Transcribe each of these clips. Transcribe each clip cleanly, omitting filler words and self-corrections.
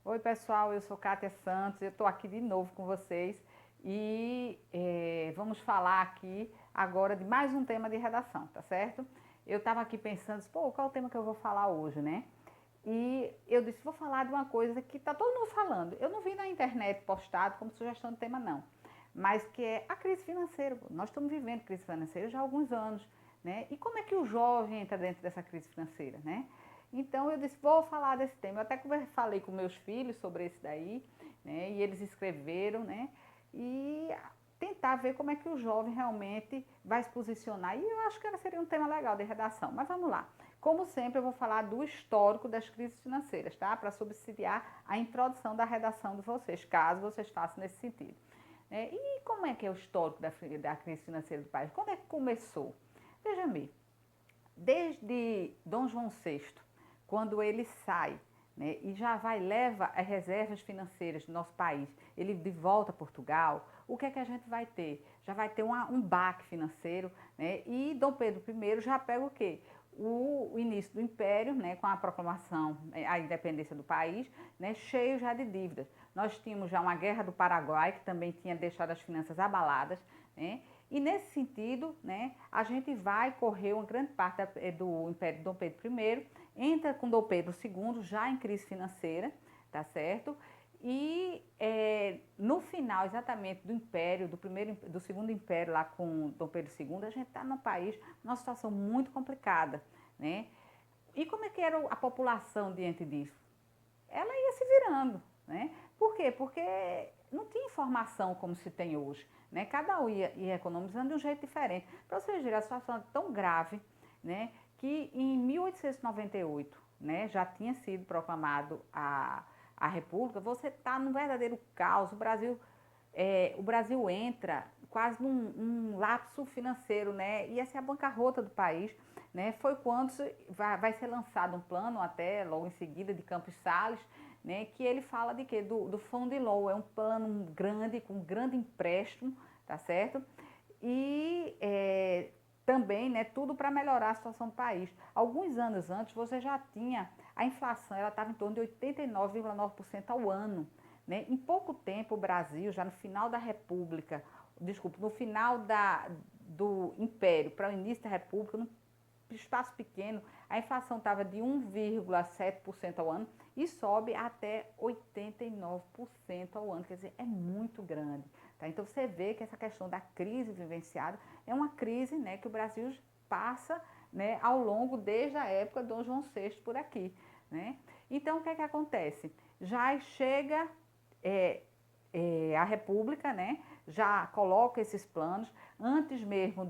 Oi pessoal, eu sou Kátia Santos, eu estou aqui de novo com vocês e vamos falar aqui agora de mais um tema de redação, tá certo? Eu estava aqui pensando, pô, qual é o tema que eu vou falar hoje, né? E eu disse, vou falar de uma coisa que está todo mundo falando. Eu não vi na internet postado como sugestão de tema, não. Mas que é a crise financeira. Nós estamos vivendo crise financeira já há alguns anos, né? E como é que o jovem entra dentro dessa crise financeira, né? Então eu disse, vou falar desse tema. Eu até falei com meus filhos sobre esse daí, né? E eles escreveram, né? E tentar ver como é que o jovem realmente vai se posicionar. E eu acho que seria um tema legal de redação. Mas vamos lá. Como sempre, eu vou falar do histórico das crises financeiras, tá? Para subsidiar a introdução da redação de vocês, caso vocês façam nesse sentido. E como é que é o histórico da crise financeira do país? Quando é que começou? Veja bem, desde Dom João VI, quando ele sai, né, e já vai leva as reservas financeiras do nosso país, ele de volta a Portugal, o que é que a gente vai ter? Já vai ter um baque financeiro, né, e Dom Pedro I já pega o quê? O início do Império, né, com a proclamação, a independência do país, né, cheio já de dívidas. Nós tínhamos já uma guerra do Paraguai, que também tinha deixado as finanças abaladas, né, e nesse sentido, né, a gente vai correr uma grande parte do Império de Dom Pedro I, entra com Dom Pedro II já em crise financeira, tá certo? E no final exatamente do Império, do segundo Império lá com Dom Pedro II, a gente está num país, numa situação muito complicada, né? E como é que era a população diante disso? Ela ia se virando, né? Por quê? Porque não tinha informação como se tem hoje, né? Cada um ia economizando de um jeito diferente. Para vocês verem, a situação é tão grave, né? Que em 1898, né? Já tinha sido proclamado a República. Você está num verdadeiro caos. O Brasil entra quase num lapso financeiro, né? E essa é a bancarrota do país, né? Foi quando vai ser lançado um plano, até logo em seguida, de Campos Salles, né? Que ele fala de quê? Do Fundo Law, é um plano grande, com um grande empréstimo, tá certo? E também, né, tudo para melhorar a situação do país. Alguns anos antes, você já tinha a inflação, ela estava em torno de 89,9% ao ano. Né? Em pouco tempo, o Brasil, já no final da República, desculpa, no final do Império para o início da República, num espaço pequeno, a inflação estava de 1,7% ao ano e sobe até 89% ao ano. Quer dizer, é muito grande. Tá? Então você vê que essa questão da crise vivenciada é uma crise, né, que o Brasil passa, né, ao longo desde a época de Dom João VI por aqui. Né? Então o que é que acontece? Já chega a República, né, já coloca esses planos. Antes mesmo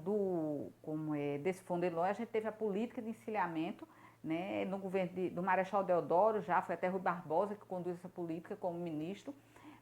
desse Fundo Eloy, a gente teve a política de encilhamento, né, no governo do Marechal Deodoro, já foi até Rui Barbosa que conduz essa política como ministro,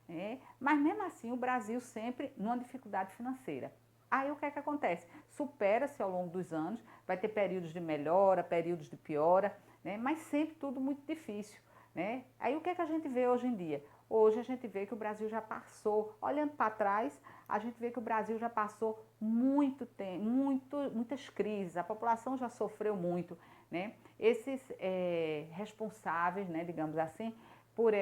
né, mas mesmo assim o Brasil sempre numa dificuldade financeira. Aí o que é que acontece? Supera-se ao longo dos anos, vai ter períodos de melhora, períodos de piora, né, mas sempre tudo muito difícil. Né? Aí o que é que a gente vê hoje em dia? Hoje a gente vê que o Brasil já passou, olhando para trás, a gente vê que o Brasil já passou muito tempo, muitas crises, a população já sofreu muito. Né? Esses responsáveis, né, digamos assim, por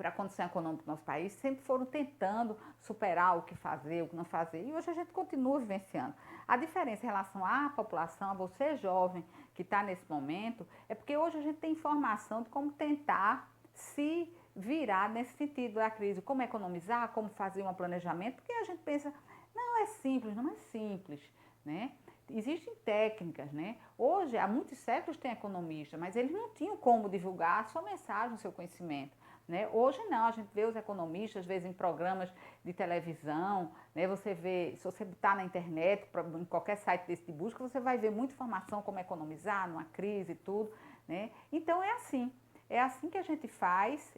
a condição econômica do nosso país, sempre foram tentando superar o que fazer, o que não fazer, e hoje a gente continua vivenciando. A diferença em relação à população, a você jovem que está nesse momento, é porque hoje a gente tem informação de como tentar se virar nesse sentido da crise, como economizar, como fazer um planejamento, porque a gente pensa, não é simples, não é simples, né? Existem técnicas, né? Hoje, há muitos séculos tem economistas, mas eles não tinham como divulgar a sua mensagem, o seu conhecimento. Né? Hoje não, a gente vê os economistas, às vezes em programas de televisão, né? Você vê, se você botar na internet, em qualquer site desse de busca, você vai ver muita informação como economizar numa crise e tudo. Né? Então é assim que a gente faz,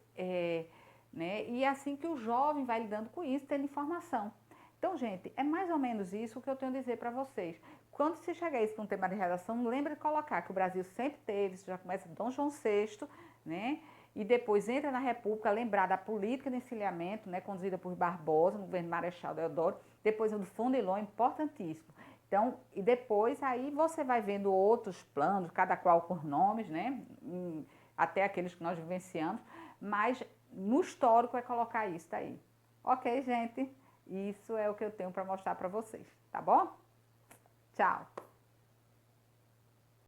né? E é assim que o jovem vai lidando com isso, tendo informação. Então, gente, é mais ou menos isso que eu tenho a dizer para vocês. Quando se chegar isso para um tema de redação, lembre de colocar que o Brasil sempre teve, isso já começa de Dom João VI, né? E depois entra na República, lembrar da política de encilhamento, né, conduzida por Barbosa, no governo Marechal Deodoro, depois do Fundo Elon, importantíssimo. Então, e depois aí você vai vendo outros planos, cada qual por nomes, né, até aqueles que nós vivenciamos, mas no histórico é colocar isso aí. Ok, gente? Isso é o que eu tenho para mostrar para vocês, tá bom? Tchau!